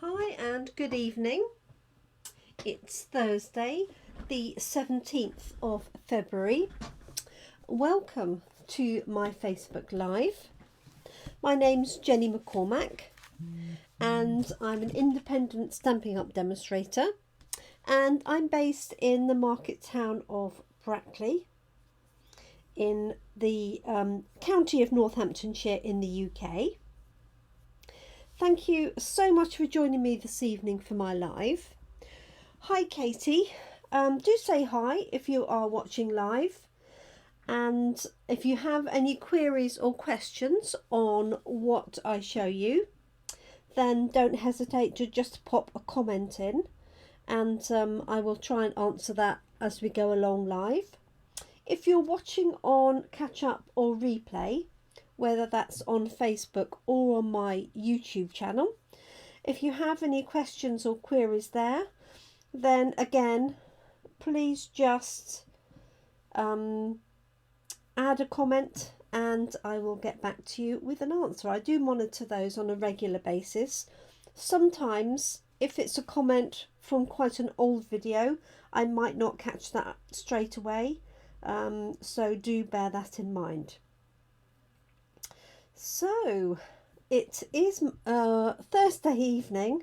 Hi and good evening. It's Thursday, the 17th of February. Welcome to my Facebook Live. My name's Jenny McCormack and I'm an independent Stampin' Up demonstrator, and I'm based in the market town of Brackley in the county of Northamptonshire in the UK. Thank you so much for joining me this evening for my live. Hi Katie, do say hi if you are watching live, and if you have any queries or questions on what I show you, then don't hesitate to just pop a comment in, and I will try and answer that as we go along live. If you're watching on catch up or replay, whether that's on Facebook or on my YouTube channel, if you have any questions or queries there, then again, please just add a comment and I will get back to you with an answer. I do monitor those on a regular basis. Sometimes, if it's a comment from quite an old video, I might not catch that straight away, so do bear that in mind. So it is Thursday evening,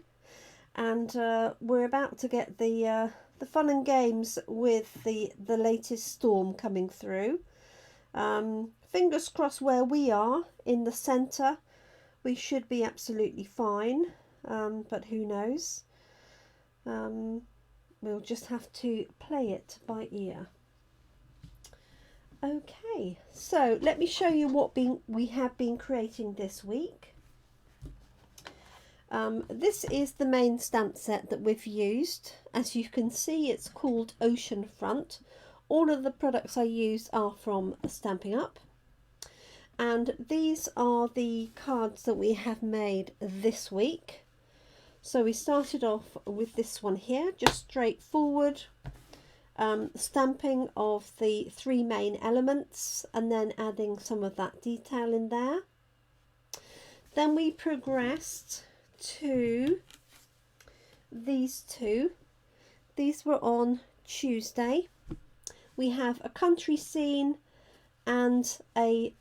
and we're about to get the fun and games with the latest storm coming through. Fingers crossed where we are in the centre, we should be absolutely fine, but who knows. We'll just have to play it by ear. Okay, so let me show you what we have been creating this week. This is the main stamp set that we've used. As you can see, it's called Oceanfront. All of the products I use are from Stampin' Up. And these are the cards that we have made this week. So we started off with this one here, just straightforward. Stamping of the three main elements and then adding some of that detail in there. Then we progressed to these two. These were on Tuesday. We have a country scene and a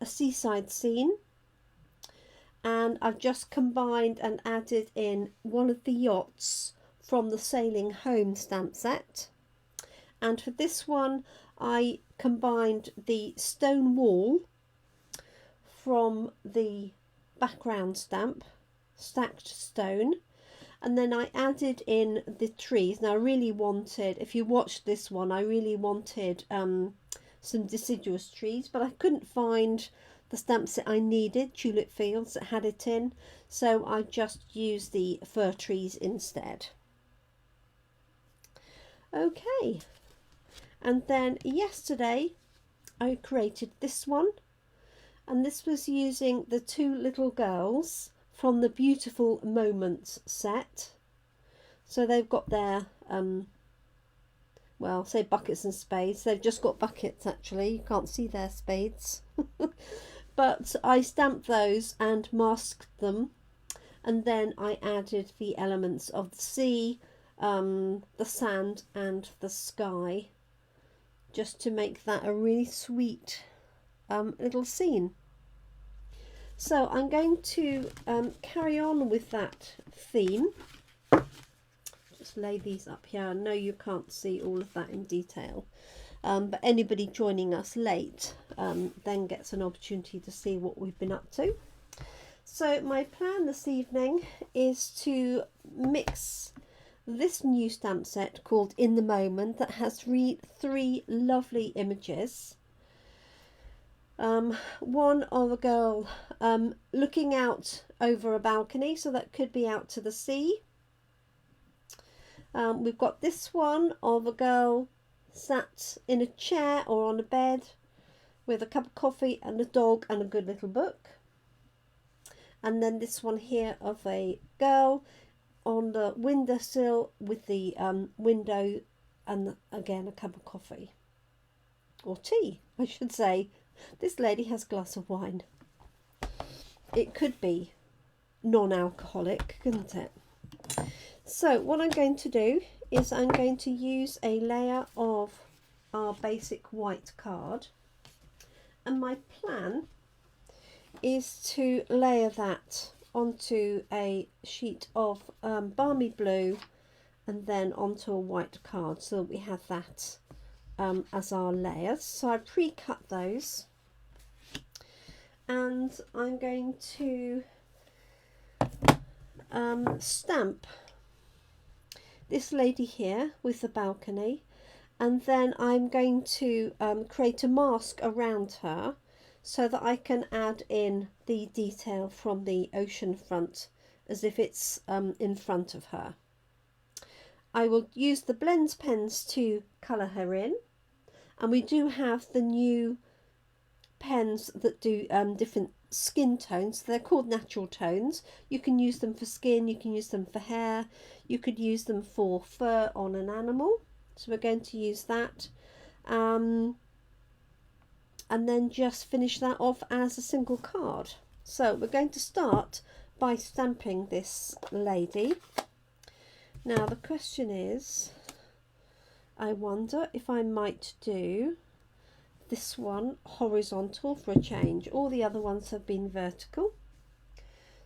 seaside scene, and I've just combined and added in one of the yachts from the Sailing Home stamp set. And for this one I combined the stone wall from the background stamp, Stacked Stone, and then I added in the trees. Now I really wanted, if you watched this one, I really wanted some deciduous trees, but I couldn't find the stamp set I needed, Tulip Fields, that had it in, so I just used the fir trees instead. Okay, and then yesterday I created this one, and this was using the two little girls from the Beautiful Moments set. So they've got their well, say buckets and spades. They've just got buckets actually, you can't see their spades. But I stamped those and masked them, and then I added the elements of the sea, the sand and the sky, just to make that a really sweet little scene. So I'm going to carry on with that theme. Just lay these up here. I know you can't see all of that in detail, but anybody joining us late then gets an opportunity to see what we've been up to. So my plan this evening is to mix this new stamp set called In the Moment that has three lovely images. One of a girl looking out over a balcony, so that could be out to the sea. We've got this one of a girl sat in a chair or on a bed with a cup of coffee and a dog and a good little book. And then this one here of a girl on the windowsill with the window and again a cup of coffee, or tea I should say. This lady has a glass of wine. It could be non-alcoholic, couldn't it? So what I'm going to do is I'm going to use a layer of our basic white card, and my plan is to layer that onto a sheet of balmy blue and then onto a white card, so we have that as our layers. So I pre-cut those, and I'm going to stamp this lady here with the balcony, and then I'm going to create a mask around her so that I can add in the detail from the Oceanfront as if it's in front of her. I will use the blend pens to colour her in, and we do have the new pens that do different skin tones. They're called natural tones. You can use them for skin, you can use them for hair, you could use them for fur on an animal. So we're going to use that, and then just finish that off as a single card. So we're going to start by stamping this lady. Now the question is, I wonder if I might do this one horizontal for a change. All the other ones have been vertical,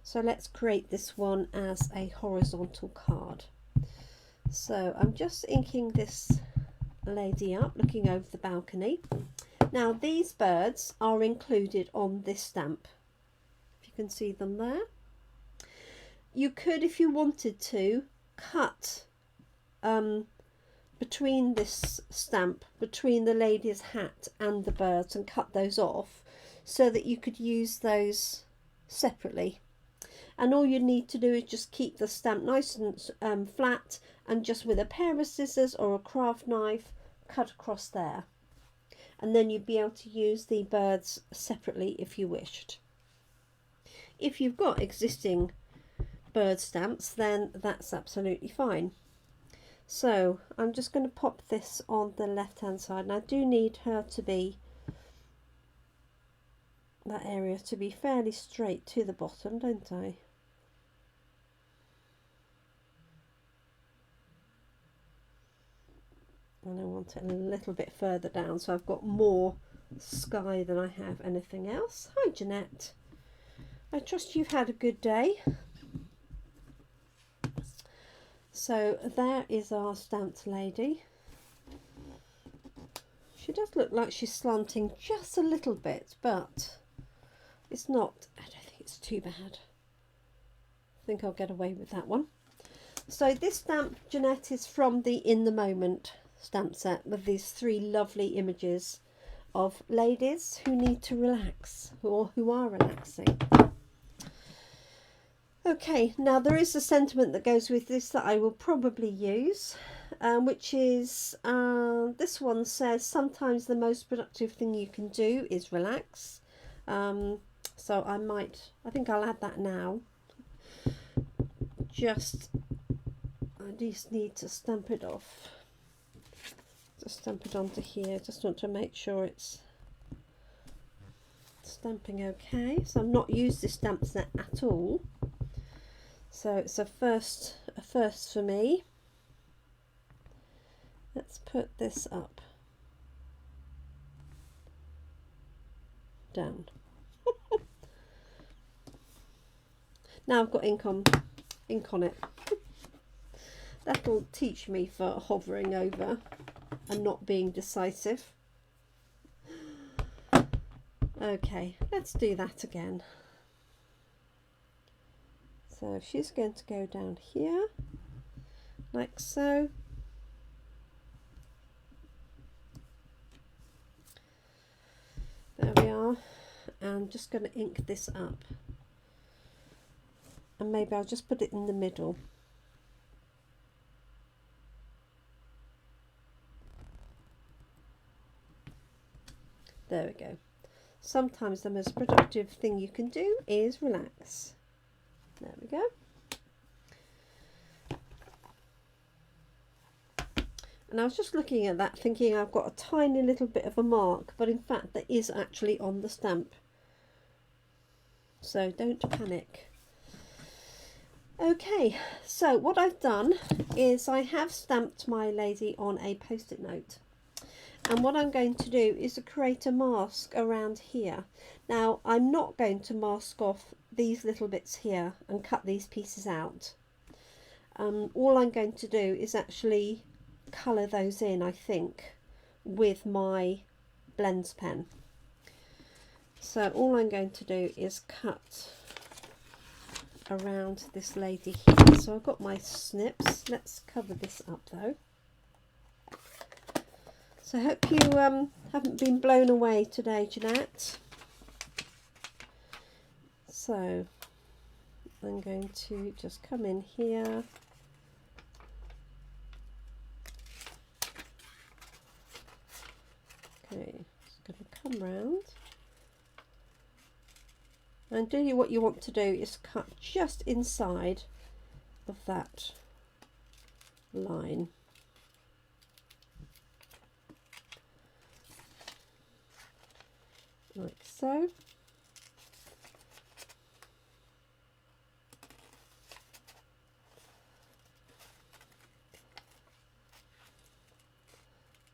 so let's create this one as a horizontal card. So I'm just inking this lady up, looking over the balcony. Now these birds are included on this stamp, if you can see them there. You could, if you wanted to, cut between this stamp, between the lady's hat and the birds, and cut those off so that you could use those separately. And all you need to do is just keep the stamp nice and flat, and just with a pair of scissors or a craft knife cut across there, and then you'd be able to use the birds separately if you wished. If you've got existing bird stamps, then that's absolutely fine. So I'm just going to pop this on the left hand side, and I do need her to be, that area to be fairly straight to the bottom, don't I? And I want it a little bit further down, so I've got more sky than I have anything else. Hi Jeanette, I trust you've had a good day. So there is our stamped lady. She does look like she's slanting just a little bit, but it's not, I don't think it's too bad. I think I'll get away with that one. So this stamp, Jeanette, is from the In the Moment stamp set with these 3 lovely images of ladies who need to relax, or who are relaxing. Okay, now there is a sentiment that goes with this that I will probably use, which is, this one says, sometimes the most productive thing you can do is relax. So I think I'll add that now. I just need to stamp it off. Just stamp it onto here. Just want to make sure it's stamping okay. So I've not used this stamp set at all. So it's a first for me. Let's put this up, down. Now I've got ink on it. That'll teach me for hovering over and not being decisive. Okay, let's do that again. So she's going to go down here, like so. There we are. And I'm just going to ink this up. And maybe I'll just put it in the middle. There we go. Sometimes the most productive thing you can do is relax. There we go. And I was just looking at that thinking I've got a tiny little bit of a mark, but in fact that is actually on the stamp. So don't panic. Okay, so what I've done is I have stamped my lady on a post-it note. And what I'm going to do is to create a mask around here. Now, I'm not going to mask off these little bits here and cut these pieces out. All I'm going to do is actually colour those in, I think, with my blends pen. So all I'm going to do is cut around this lady here. So I've got my snips. Let's cover this up though. So I hope you haven't been blown away today, Jeanette. So I'm going to just come in here. Okay, just going to come round. And do what you want to do is cut just inside of that line. Like so.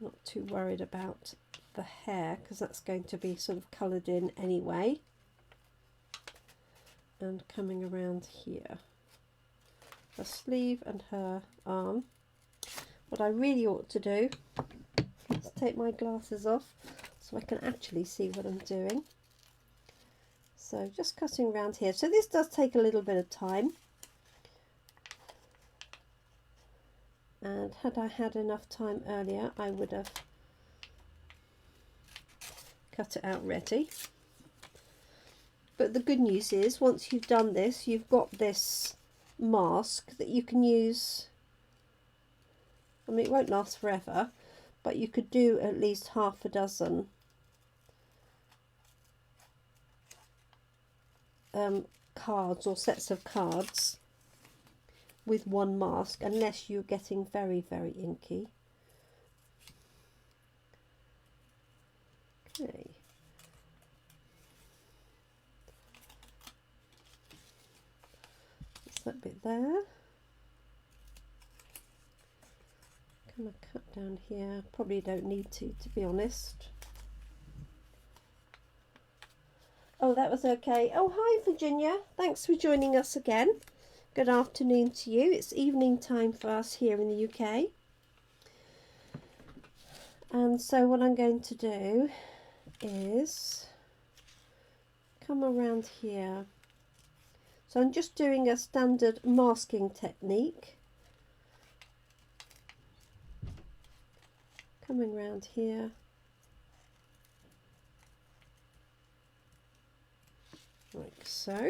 Not too worried about the hair because that's going to be sort of coloured in anyway. And coming around here, her sleeve and her arm. What I really ought to do is take my glasses off so I can actually see what I'm doing. So just cutting around here. So this does take a little bit of time. And had I had enough time earlier, I would have cut it out ready. But the good news is, once you've done this, you've got this mask that you can use. I mean, it won't last forever, but you could do at least half a dozen cards or sets of cards with one mask, unless you're getting very, very inky. Okay. That's that bit there. Can I cut down here? Probably don't need to be honest. Oh, that was okay. Oh, hi Virginia. Thanks for joining us again. Good afternoon to you. It's evening time for us here in the UK. And so what I'm going to do is come around here. So I'm just doing a standard masking technique. Coming around here. Like so.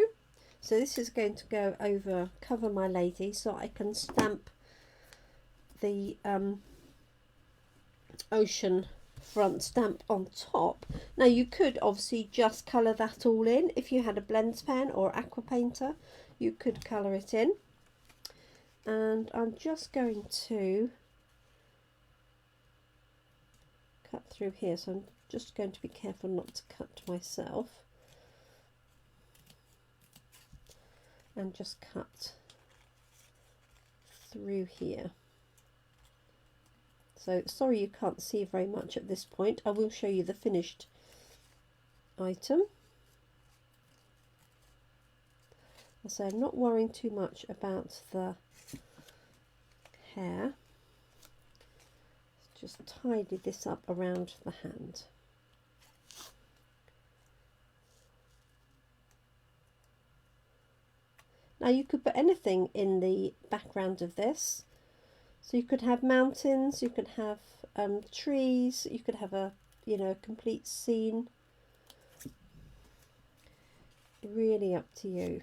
So this is going to go over, cover my lady, so I can stamp the Oceanfront stamp on top. Now you could obviously just colour that all in. If you had a blends pen or aqua painter, you could colour it in. And I'm just going to cut through here, so I'm just going to be careful not to cut myself. And just cut through here. So sorry you can't see very much at this point. I will show you the finished item. So I'm not worrying too much about the hair. Just tidy this up around the hand. Now you could put anything in the background of this. So you could have mountains, you could have trees, you could have a, you know, complete scene. Really up to you.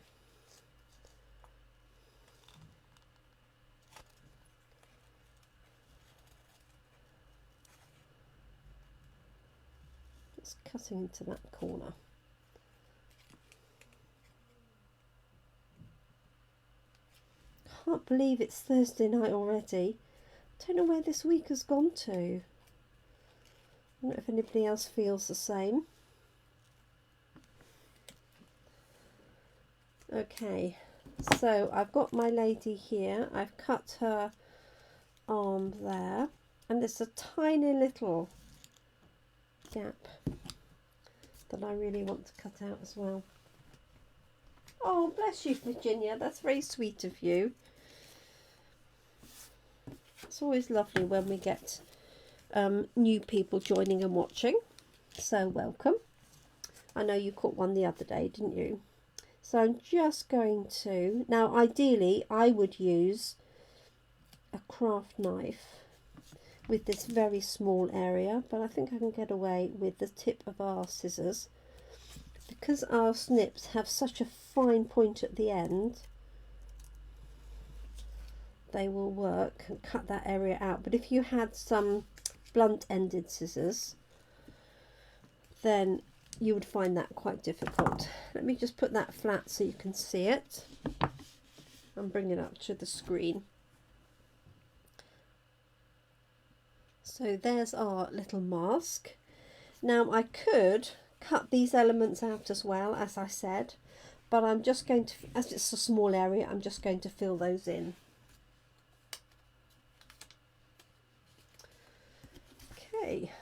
Just cutting into that corner. Can't believe it's Thursday night already. Don't know where this week has gone to. I don't know if anybody else feels the same. Okay, So I've got my lady here. I've cut her arm there, and there's a tiny little gap that I really want to cut out as well. Oh, bless you, Virginia. That's very sweet of you. It's always lovely when we get new people joining and watching. So welcome. I know you caught one the other day, didn't you? So I'm just going to, now ideally I would use a craft knife with this very small area, but I think I can get away with the tip of our scissors because our snips have such a fine point at the end. They will work and cut that area out. But if you had some blunt-ended scissors, then you would find that quite difficult. Let me just put that flat so you can see it and bring it up to the screen. So there's our little mask. Now I could cut these elements out as well, as I said, but I'm just going to, as it's a small area, I'm just going to fill those in. Okay,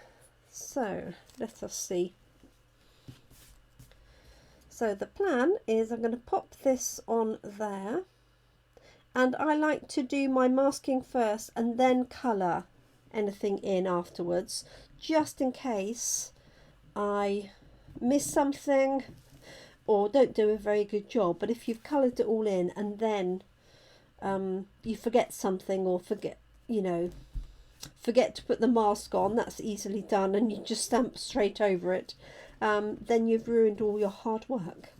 so let us see. So the plan is I'm going to pop this on there, and I like to do my masking first and then colour anything in afterwards, just in case I miss something or don't do a very good job. But if you've coloured it all in and then you forget something, or forget to put the mask on, that's easily done, and you just stamp straight over it, then you've ruined all your hard work.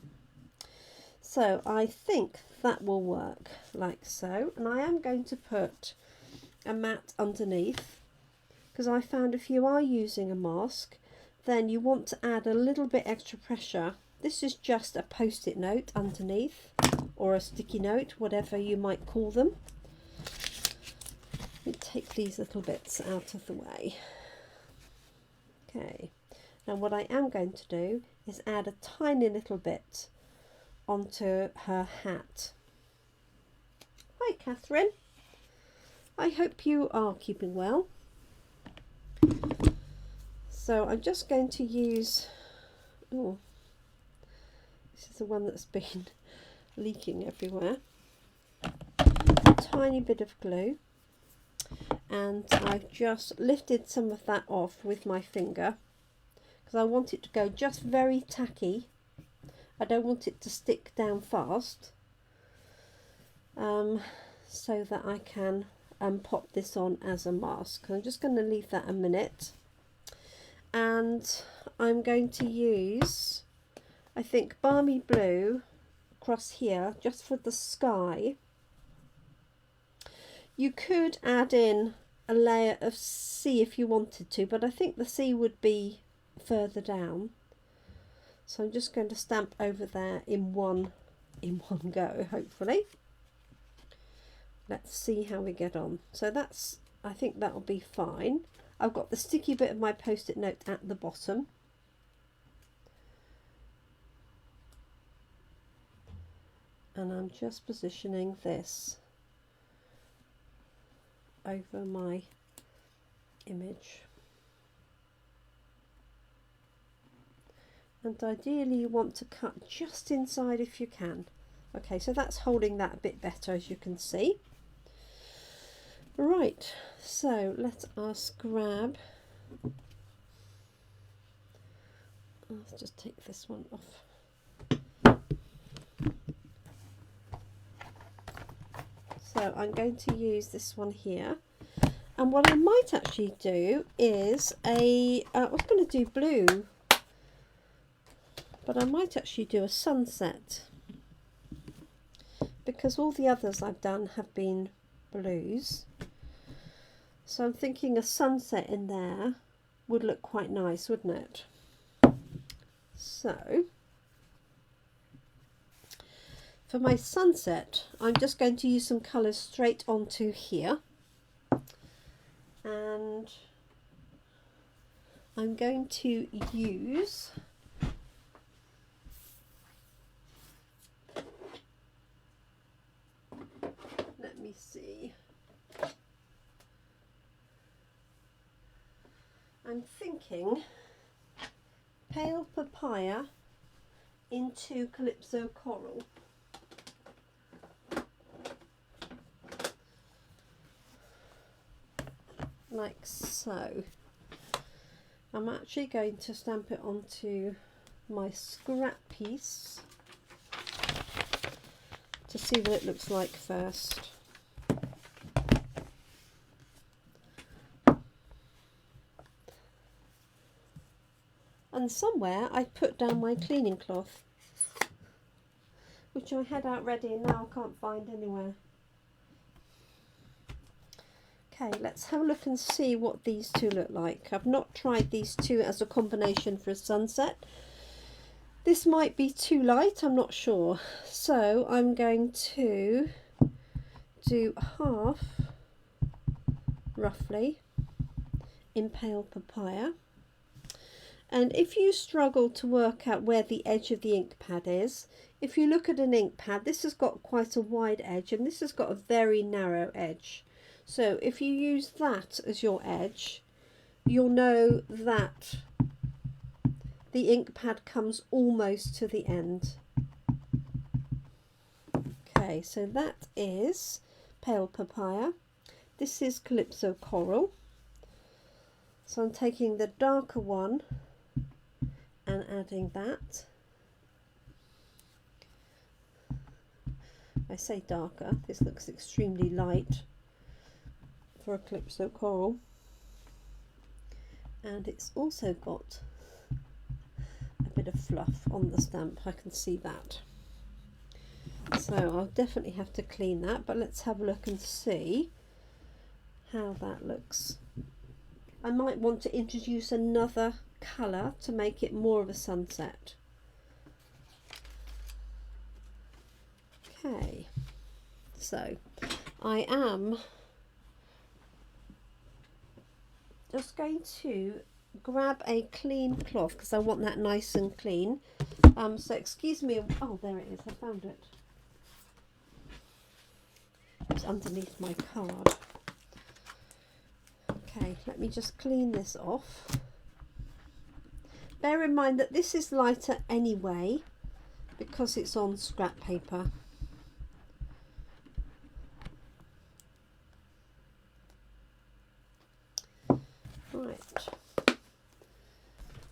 So I think that will work like so, and I am going to put a mat underneath, because I found if you are using a mask, then you want to add a little bit extra pressure. This is just a post-it note underneath, or a sticky note, whatever you might call them. Let me take these little bits out of the way. Okay, now what I am going to do is add a tiny little bit onto her hat. Hi Catherine, I hope you are keeping well. So I'm just going to use, oh, this is the one that's been leaking everywhere, a tiny bit of glue, and I've just lifted some of that off with my finger because I want it to go just very tacky. I don't want it to stick down fast, so that I can pop this on as a mask. I'm just going to leave that a minute, and I'm going to use, I think, balmy blue across here just for the sky. You could add in a layer of sea if you wanted to, but I think the sea would be further down. So I'm just going to stamp over there in one go, hopefully. Let's see how we get on. So that's, I think that'll be fine. I've got the sticky bit of my post-it note at the bottom. And I'm just positioning this over my image. And ideally you want to cut just inside if you can. Okay, so that's holding that a bit better, as you can see. Right, so let us grab, let's just take this one off. So I'm going to use this one here, and what I might actually do is I was going to do blue, but I might actually do a sunset, because all the others I've done have been blues. So I'm thinking a sunset in there would look quite nice, wouldn't it? So for my sunset, I'm just going to use some colours straight onto here, and I'm going to use Let me see. I'm thinking pale papaya into Calypso coral. Like so. I'm actually going to stamp it onto my scrap piece to see what it looks like first. And somewhere I put down my cleaning cloth, which I had out ready and now I can't find anywhere. Okay, let's have a look and see what these two look like. I've not tried these two as a combination for a sunset. This might be too light, I'm not sure. So I'm going to do half, roughly, in pale papaya. And if you struggle to work out where the edge of the ink pad is, if you look at an ink pad, this has got quite a wide edge and this has got a very narrow edge. So if you use that as your edge, you'll know that the ink pad comes almost to the end. Okay, so that is pale papaya. This is Calypso coral. So I'm taking the darker one and adding that. I say darker, this looks extremely light for a Calypso coral. And it's also got a bit of fluff on the stamp, I can see that. So I'll definitely have to clean that, but let's have a look and see how that looks. I might want to introduce another colour to make it more of a sunset. Okay, so I am just going to grab a clean cloth because I want that nice and clean. So excuse me, oh there it is, I found it. It's underneath my card. Okay, let me just clean this off. Bear in mind that this is lighter anyway because it's on scrap paper. Right,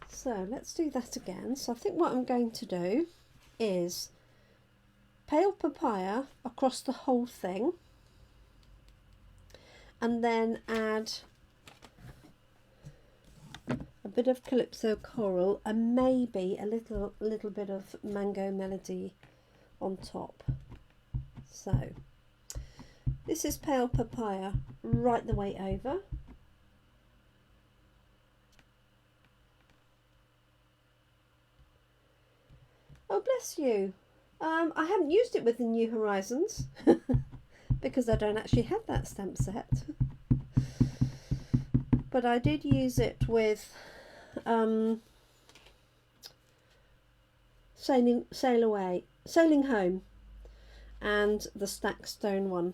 so let's do that again. So I think what I'm going to do is pale papaya across the whole thing and then add a bit of Calypso coral and maybe a little bit of Mango Melody on top. So this is pale papaya right the way over. Oh bless you, I haven't used it with the New Horizons because I don't actually have that stamp set. But I did use it with Sailing Home and the Stack Stone one.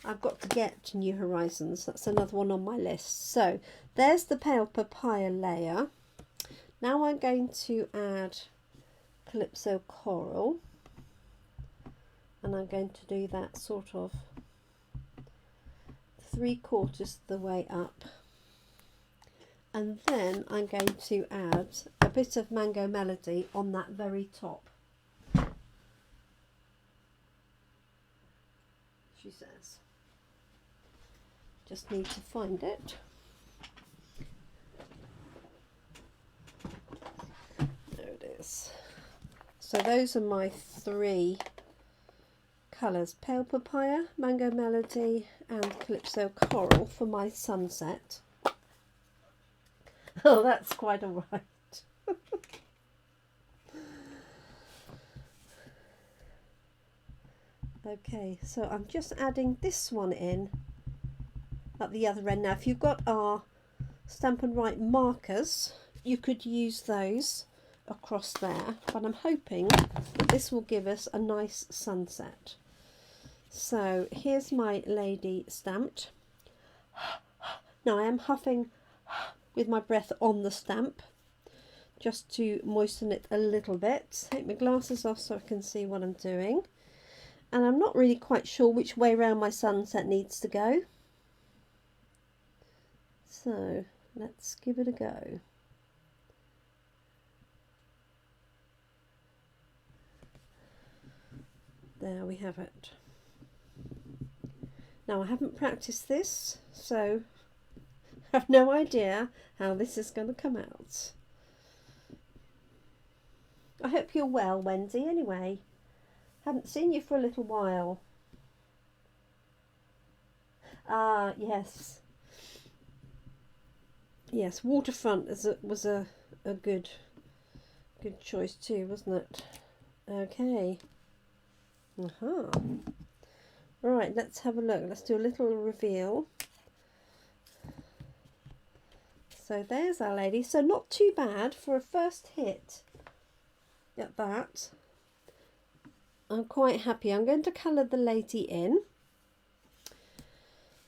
I've got to get New Horizons, that's another one on my list. So there's the pale papaya layer. Now I'm going to add Calypso coral and I'm going to do that sort of 3/4 of the way up, and then I'm going to add a bit of Mango Melody on that very top, she says. Just need to find it. There it is. So those are my three colours: pale papaya, Mango Melody and Calypso coral for my sunset. Oh, that's quite all right. Okay, so I'm just adding this one in at the other end. Now if you've got our Stampin' Up markers, you could use those across there, but I'm hoping that this will give us a nice sunset. So here's my lady stamped. Now I am huffing with my breath on the stamp just to moisten it a little bit. Take my glasses off so I can see what I'm doing. And I'm not really quite sure which way around my sunset needs to go. So let's give it a go. There we have it. Now I haven't practiced this, so I have no idea how this is going to come out. I hope you're well, Wendy, anyway. Haven't seen you for a little while. Ah, yes. Yes, Waterfront was a good choice too, wasn't it? Okay. Right, let's have a look. Let's do a little reveal. So there's our lady. So not too bad for a first hit at that. I'm quite happy. I'm going to colour the lady in.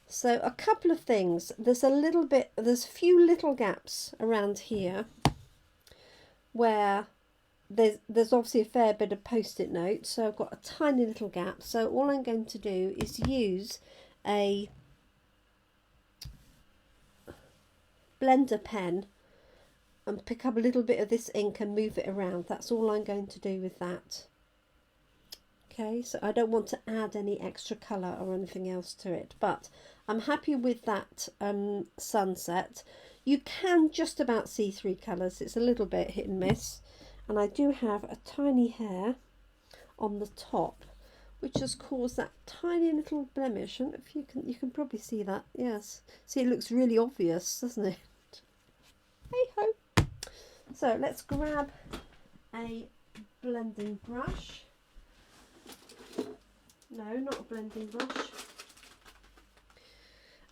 So a couple of things. There's a few little gaps around here where there's obviously a fair bit of post-it notes, so I've got a tiny little gap. So all I'm going to do is use a blender pen and pick up a little bit of this ink and move it around. That's all I'm going to do with that. Okay, so I don't want to add any extra colour or anything else to it, but I'm happy with that sunset. You can just about see three colours. It's a little bit hit and miss. And I do have a tiny hair on the top, which has caused that tiny little blemish. And if you can probably see that. Yes, see, it looks really obvious, doesn't it? Hey ho. So let's grab a blending brush. No, not a blending brush.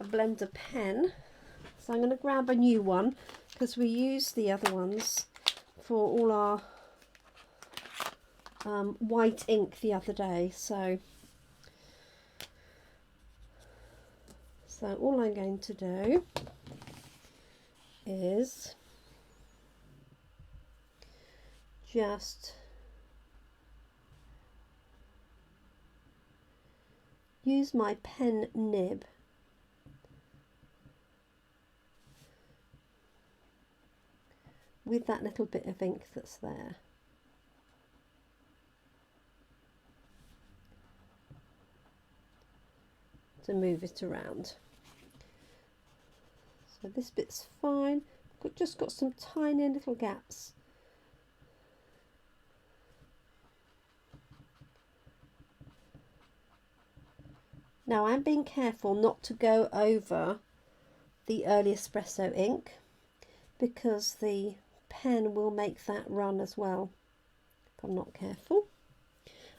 A blender pen. So I'm going to grab a new one because we used the other ones for all our white ink the other day. So all I'm going to do is just use my pen nib with that little bit of ink that's there. To move it around. So this bit's fine. Just got some tiny little gaps. Now I'm being careful not to go over the early espresso ink because the pen will make that run as well if I'm not careful.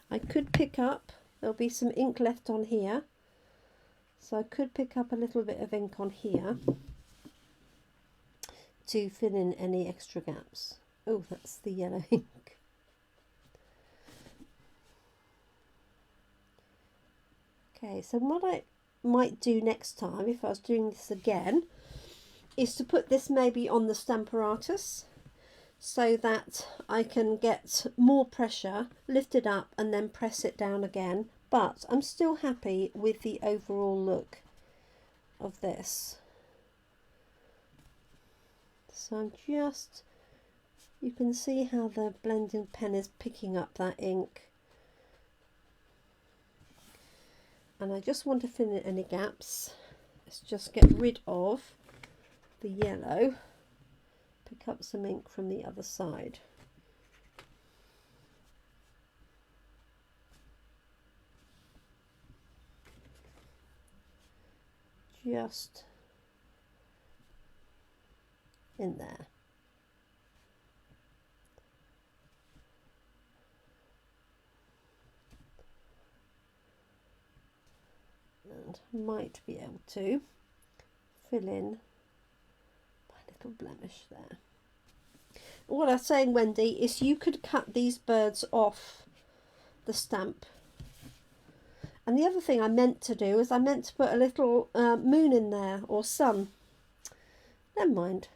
I could pick up, there'll be some ink left on here, so I could pick up a little bit of ink on here to fill in any extra gaps. Oh, that's the yellow ink. Okay, so what I might do next time, if I was doing this again, is to put this maybe on the Stamparatus so that I can get more pressure, lift it up and then press it down again. But I'm still happy with the overall look of this. So I'm just, you can see how the blending pen is picking up that ink. And I just want to fill in any gaps. Let's just get rid of the yellow. Pick up some ink from the other side. Just in there. And might be able to fill in my little blemish there. what I was saying, Wendy, is you could cut these birds off the stamp. And the other thing I meant to do is I meant to put a little moon in there, or sun. Never mind.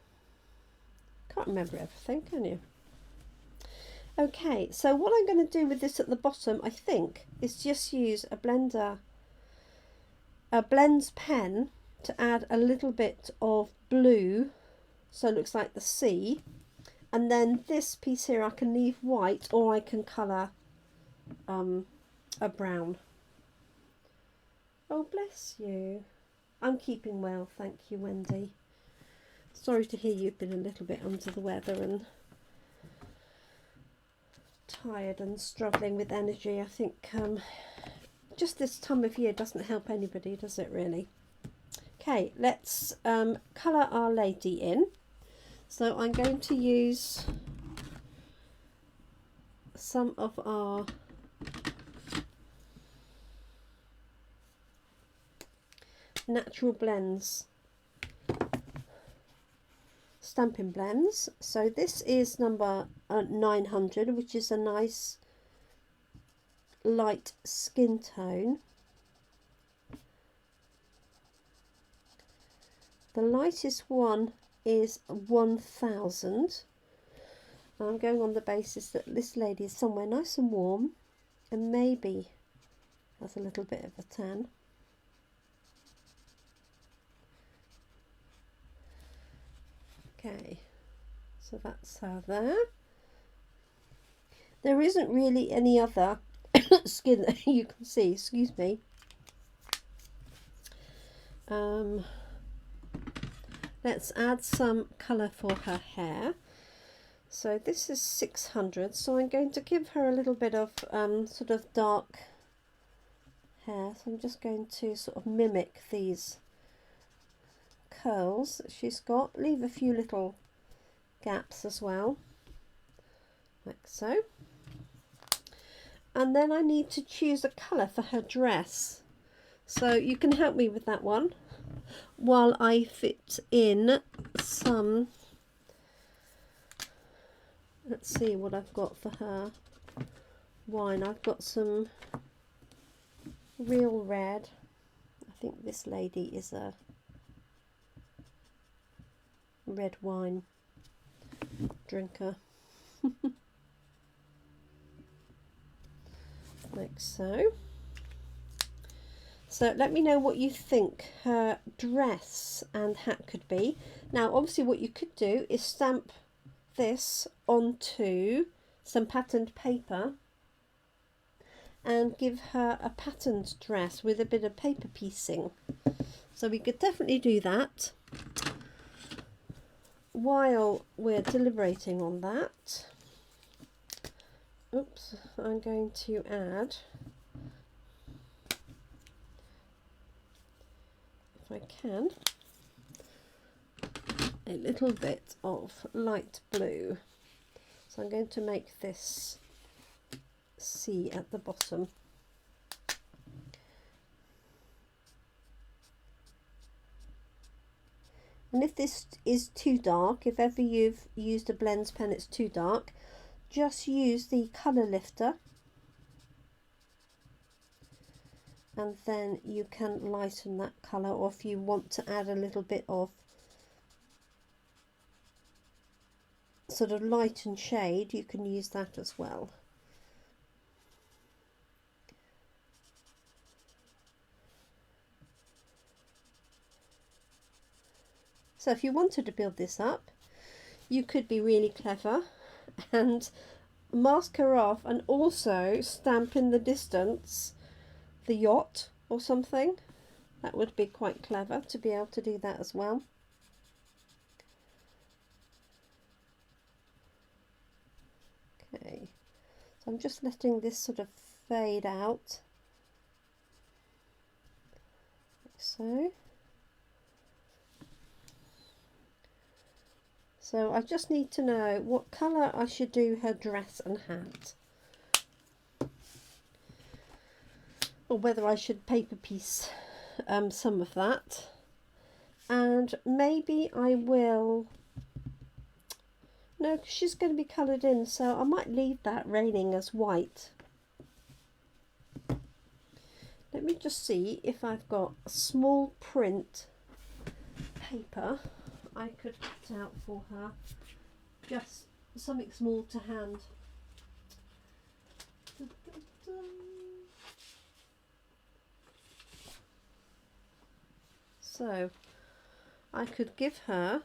Can't remember everything, can you? Okay, so what I'm going to do with this at the bottom, I think, is just use a blends pen to add a little bit of blue, so it looks like the sea. And then this piece here I can leave white, or I can colour a brown. Oh, bless you. I'm keeping well, thank you, Wendy. Sorry to hear you've been a little bit under the weather and tired and struggling with energy. I think just this time of year doesn't help anybody, does it really? Okay, let's colour our lady in. So I'm going to use some of our natural blends, Stampin' Blends. So this is number 900, which is a nice light skin tone. The lightest one is 1000. I'm going on the basis that this lady is somewhere nice and warm and maybe has a little bit of a tan. Okay, so that's her there. There isn't really any other skin that you can see, excuse me. Let's add some colour for her hair. So this is 600, so I'm going to give her a little bit of sort of dark hair. So I'm just going to sort of mimic these curls that she's got, leave a few little gaps as well, like so. And then I need to choose a colour for her dress, so you can help me with that one while I fit in some, let's see what I've got for her wine. I've got some real red. I think this lady is a red wine drinker. Like so. So let me know what you think her dress and hat could be. Now obviously what you could do is stamp this onto some patterned paper and give her a patterned dress with a bit of paper piecing. So we could definitely do that. While we're deliberating on that, oops, I'm going to add, if I can, a little bit of light blue. So I'm going to make this C at the bottom. And if this is too dark, if ever you've used a blends pen it's too dark, just use the colour lifter and then you can lighten that colour, or if you want to add a little bit of sort of light and shade, you can use that as well. So if you wanted to build this up, you could be really clever and mask her off and also stamp in the distance the yacht or something. That would be quite clever to be able to do that as well. Okay, so I'm just letting this sort of fade out, like so. So I just need to know what colour I should do her dress and hat, or whether I should paper piece some of that, and maybe I will No, because she's going to be coloured in, so I might leave that raining as white. Let me just see if I've got a small print paper I could cut out for her. Just something small to hand. So I could give her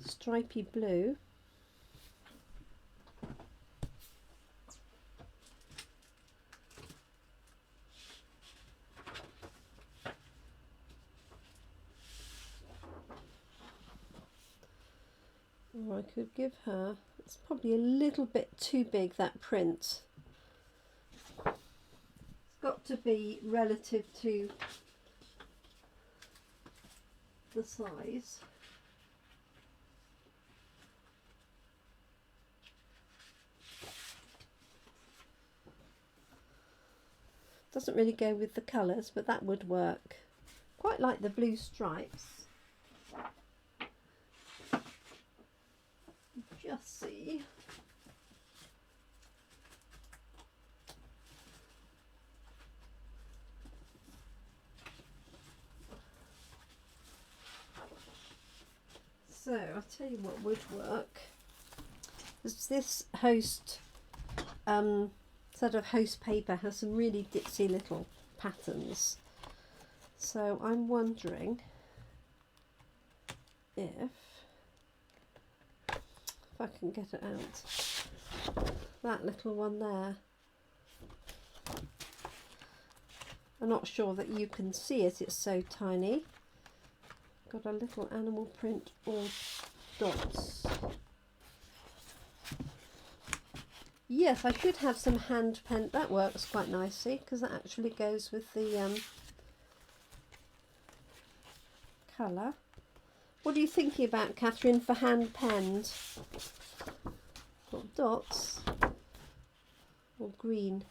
stripy blue. Or I could give her, it's probably a little bit too big, that print. It's got to be relative to the size. Doesn't really go with the colours, but that would work. Quite like the blue stripes. Just see. So I'll tell you what would work. This host sort of host paper has some really ditzy little patterns. So I'm wondering if I can get it out. That little one there. I'm not sure that you can see it, it's so tiny. Got a little animal print or dots. Yes, I should have some hand pen. That works quite nicely because that actually goes with the colour. What are you thinking about, Catherine, for hand pens? Got dots or green?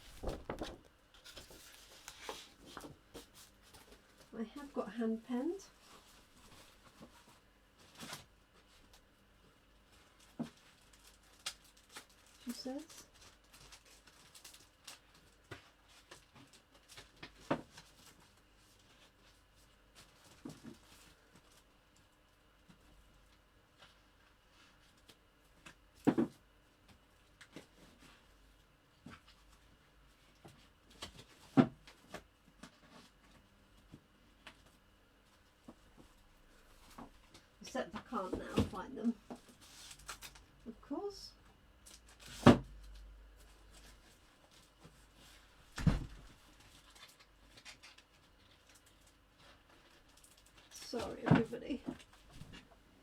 I have got hand pens. She says. Except I can't now find them, of course. Sorry everybody.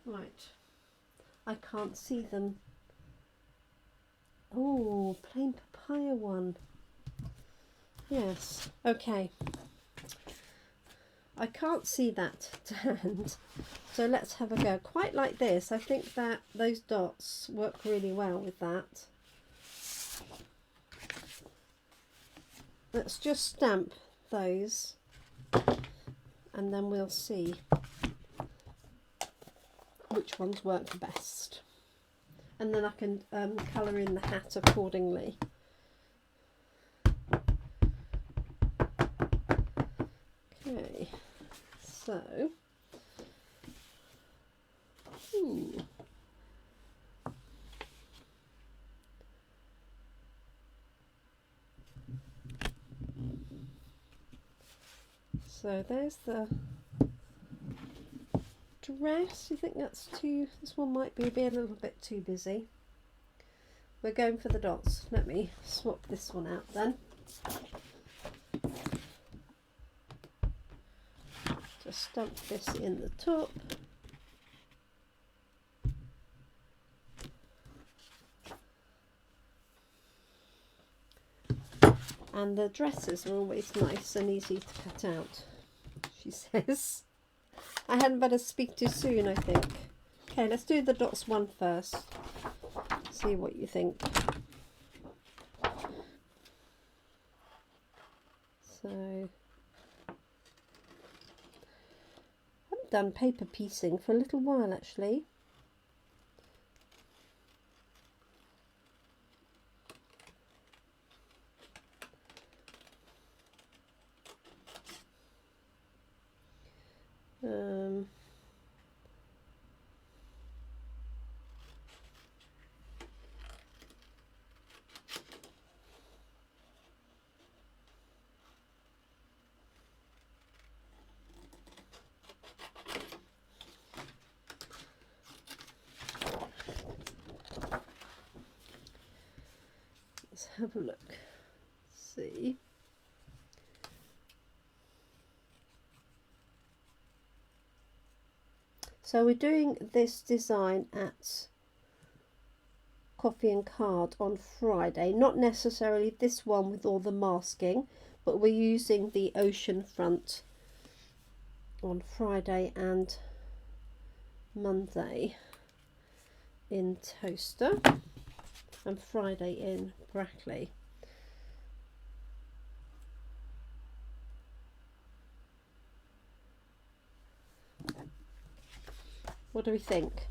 Right, I can't see them. Oh, plain papaya one. Yes, okay. I can't see that to hand, so let's have a go. Quite like this. I think that those dots work really well with that. Let's just stamp those and then we'll see which ones work best. And then I can colour in the hat accordingly. Okay, so so there's the dress. You think that's too, this one might be a little bit too busy. We're going for the dots. Let me swap this one out then. Just stamp this in the top. And the dresses are always nice and easy to cut out, she says. I hadn't better speak too soon, I think. Okay, let's do the dots one first. See what you think. So, I haven't done paper piecing for a little while actually. have a look. See. So we're doing this design at Coffee and Card on Friday. Not necessarily this one with all the masking, but we're using the Oceanfront on Friday and Monday in Toaster and Friday in Brackley. What do we think?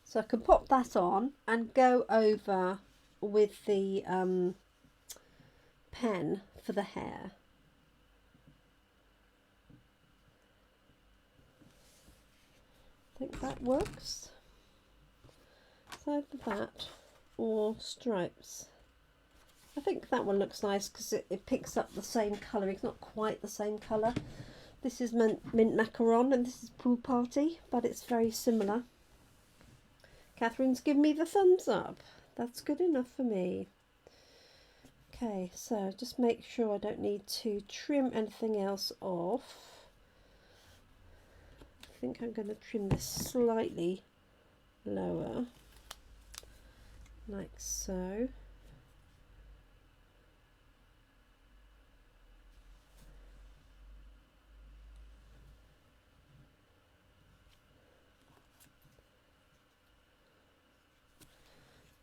So I can pop that on and go over with the pen for the hair. I think that works. So that or stripes. I think that one looks nice because it picks up the same colour. It's not quite the same colour. This is mint macaron and this is pool party, but it's very similar. Catherine's given me the thumbs up. That's good enough for me. Okay, so just make sure I don't need to trim anything else off. I think I'm going to trim this slightly lower, like so.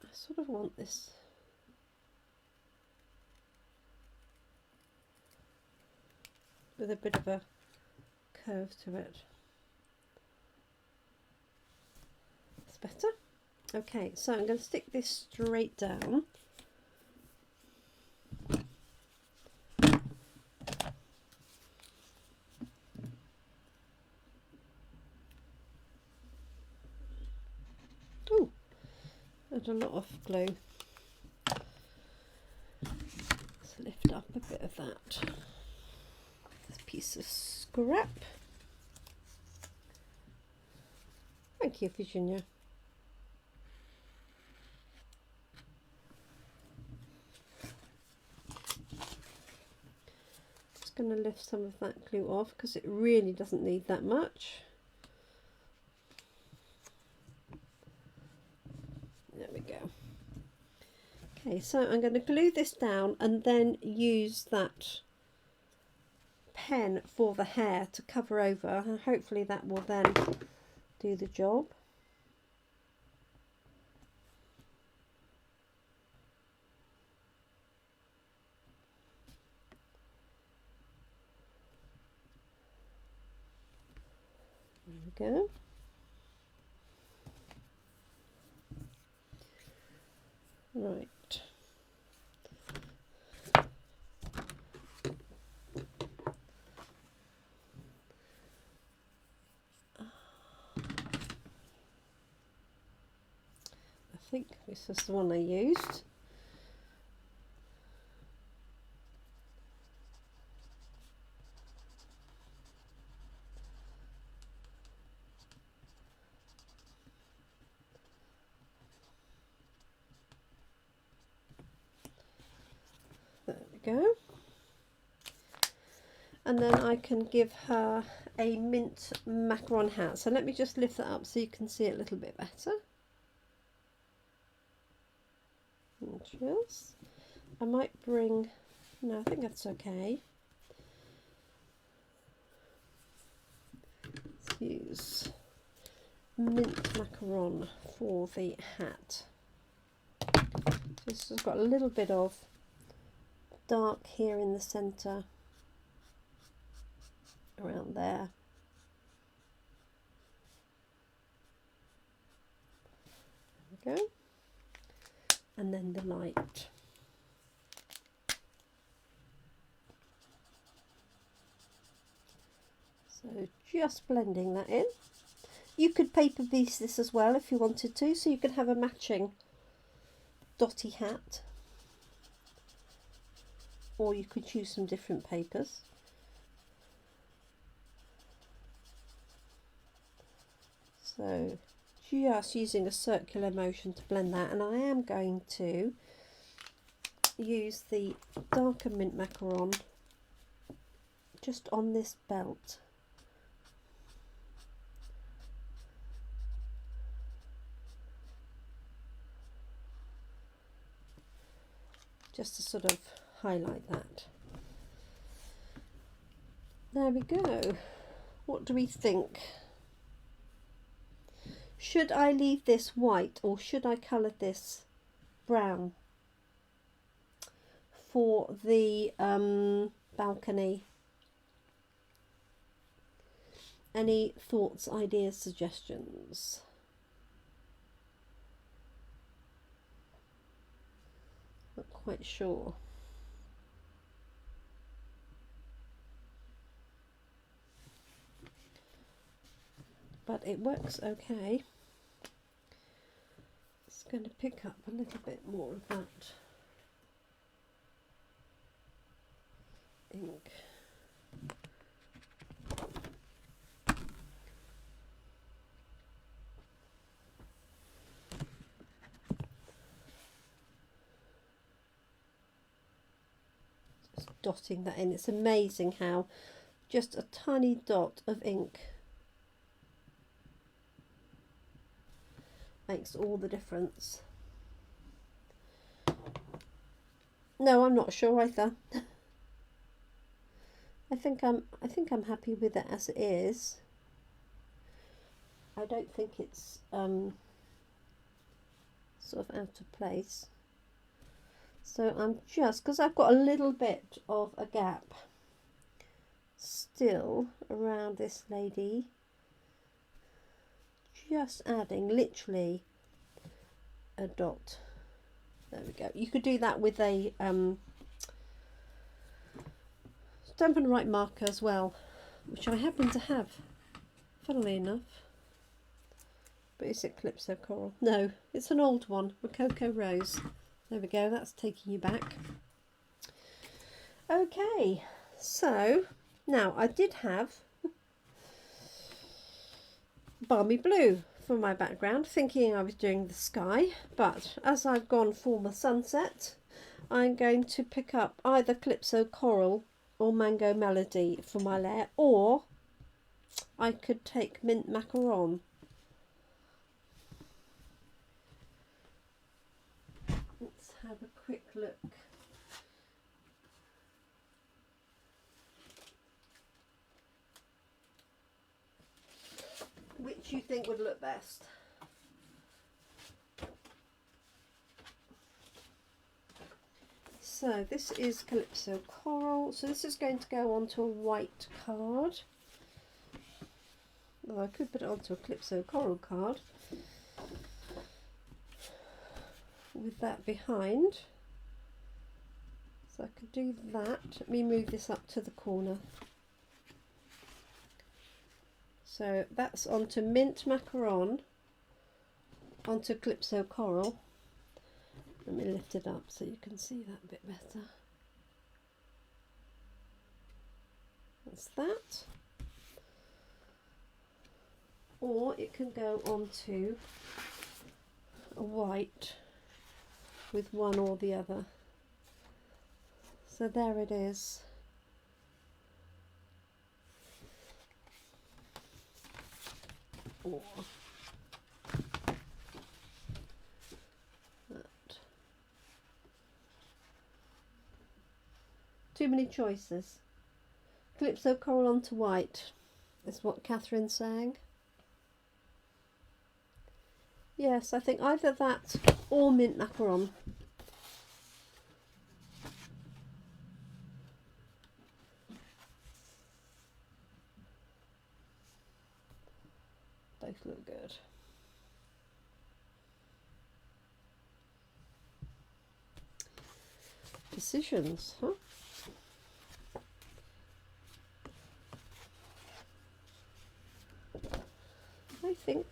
I sort of want this with a bit of a curve to it. It's better. Okay, so I'm going to stick this straight down. Ooh, there's a lot of glue. Let's lift up a bit of that. This piece of scrap. Thank you, Virginia. Just going to lift some of that glue off because it really doesn't need that much. There we go. Okay, so I'm going to glue this down and then use that pen for the hair to cover over, and hopefully that will then do the job. There we go. Right. I think this is the one I used. There we go. And then I can give her a mint macaron hat. So let me just lift that up so you can see it a little bit better. Just, I might bring, no, I think that's okay. Let's use mint macaron for the hat. This has got a little bit of dark here in the centre, around there. There we go. And then the light. So just blending that in. You could paper piece this as well if you wanted to, so you could have a matching dotty hat, or you could choose some different papers. So just using a circular motion to blend that, and I am going to use the darker mint macaron just on this belt. Just to sort of highlight that. There we go. What do we think? Should I leave this white or should I colour this brown for the balcony? Any thoughts, ideas, suggestions? Not quite sure. But it works okay. It's going to pick up a little bit more of that ink. Just dotting that in. It's amazing how just a tiny dot of ink makes all the difference. No, I'm not sure either. I think I'm happy with it as it is. I don't think it's sort of out of place. So I'm just, because I've got a little bit of a gap still around this lady, just adding literally a dot. There we go. You could do that with a Stampin' Up marker as well, which I happen to have, funnily enough. But is it Calypso Coral? No, it's an old one, Rococo Rose. There we go, that's taking you back. Okay, so now I did have Balmy Blue for my background, thinking I was doing the sky, but as I've gone for my sunset, I'm going to pick up either Calypso Coral or Mango Melody for my layer, or I could take Mint Macaron. Let's have a quick look. Which you think would look best? So this is Calypso Coral. So this is going to go onto a white card. Well, I could put it onto a Calypso Coral card with that behind. So I could do that. Let me move this up to the corner. So that's onto Mint Macaron, onto Calypso Coral. Let me lift it up so you can see that a bit better. That's that. Or it can go onto a white with one or the other. So there it is. Or that. Too many choices. Calypso Coral onto white is what Catherine's saying. Yes, I think either that or Mint Macaron. Both look good. Decisions, huh? I think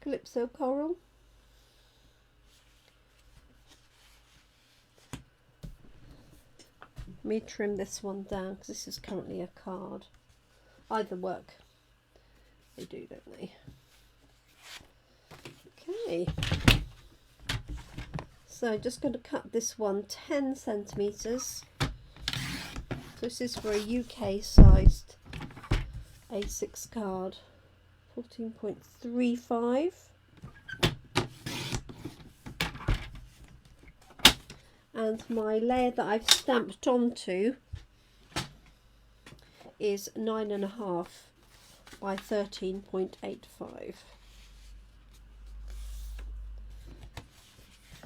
Calypso Coral. Let me trim this one down because this is currently a card. Either work. They do, don't they? Okay. So just going to cut this one 10 centimetres. So this is for a UK sized A6 card, 14.35. And my layer that I've stamped onto is 9.5 by 13.85.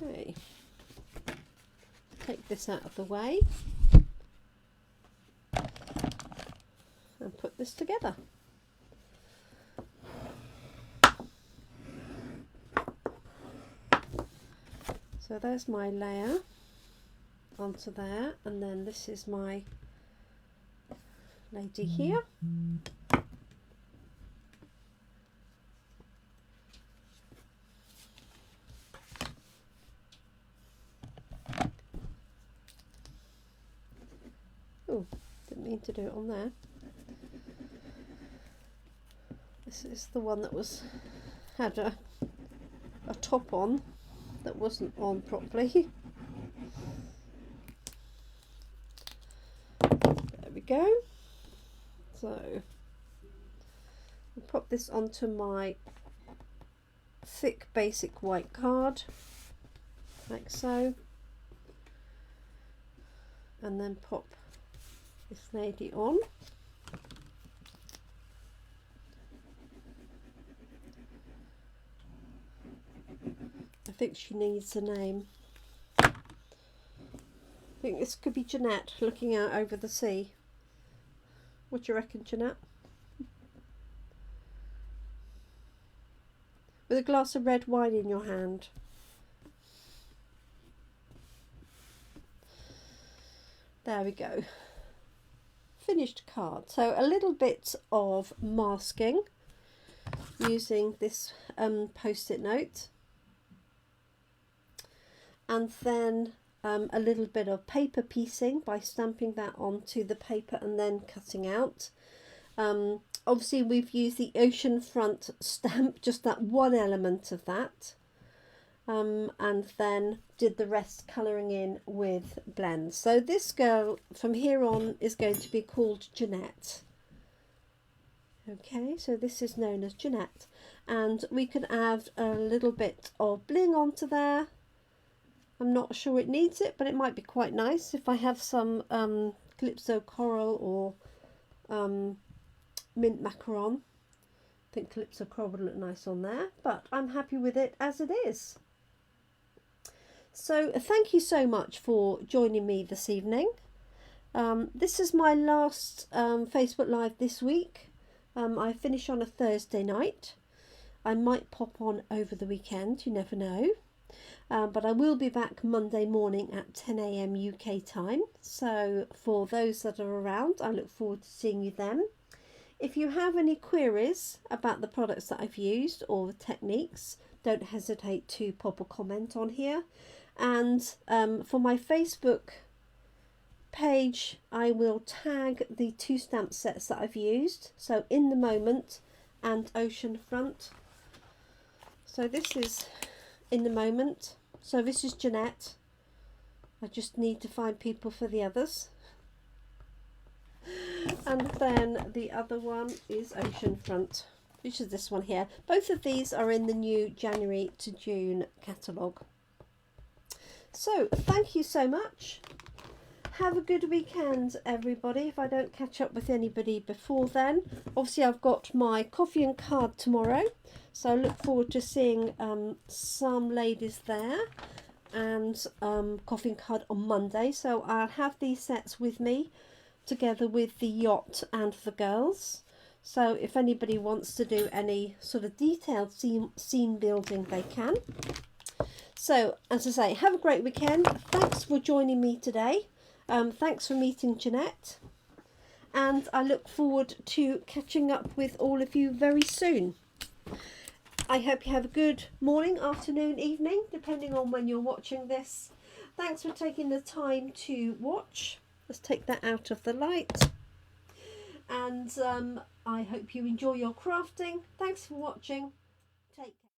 Okay, take this out of the way and put this together. So there's my layer onto there, and then this is my lady here. Oh, didn't mean to do it on there. This is the one that had a top on that wasn't on properly. There we go. So I'll pop this onto my thick basic white card like so, and then pop this lady on. I think she needs a name. I think this could be Jeanette looking out over the sea. What do you reckon, Jeanette? With a glass of red wine in your hand. There we go. Finished card. So a little bit of masking using this post-it note, and then a little bit of paper piecing by stamping that onto the paper and then cutting out. Obviously we've used the Oceanfront stamp, just that one element of that, and then did the rest colouring in with blends. So this girl from here on is going to be called Jeanette. Okay, so this is known as Jeanette, and we can add a little bit of bling onto there. I'm not sure it needs it, but it might be quite nice if I have some Calypso coral or mint macaron. I think Calypso coral would look nice on there, but I'm happy with it as it is. So thank you so much for joining me this evening. This is my last Facebook Live this week. I finish on a Thursday night. I might pop on over the weekend, you never know. But I will be back Monday morning at 10 AM UK time. So for those that are around, I look forward to seeing you then. If you have any queries about the products that I've used or the techniques, don't hesitate to pop a comment on here. And for my Facebook page, I will tag the 2 stamp sets that I've used, so In the Moment and Oceanfront. So this is In the Moment, so this is Jeanette. I just need to find people for the others. And then the other one is Oceanfront, which is this one here. Both of these are in the new January to June catalogue. So thank you so much. Have a good weekend, everybody, if I don't catch up with anybody before then. Obviously I've got my coffee and card tomorrow, so I look forward to seeing some ladies there, and coffee and card on Monday. So I'll have these sets with me together with the yacht and the girls. So if anybody wants to do any sort of detailed scene building, they can. So as I say, have a great weekend. Thanks for joining me today. Thanks for meeting Jeanette, and I look forward to catching up with all of you very soon. I hope you have a good morning, afternoon, evening, depending on when you're watching this. Thanks for taking the time to watch. Let's take that out of the light. And I hope you enjoy your crafting. Thanks for watching. Take care.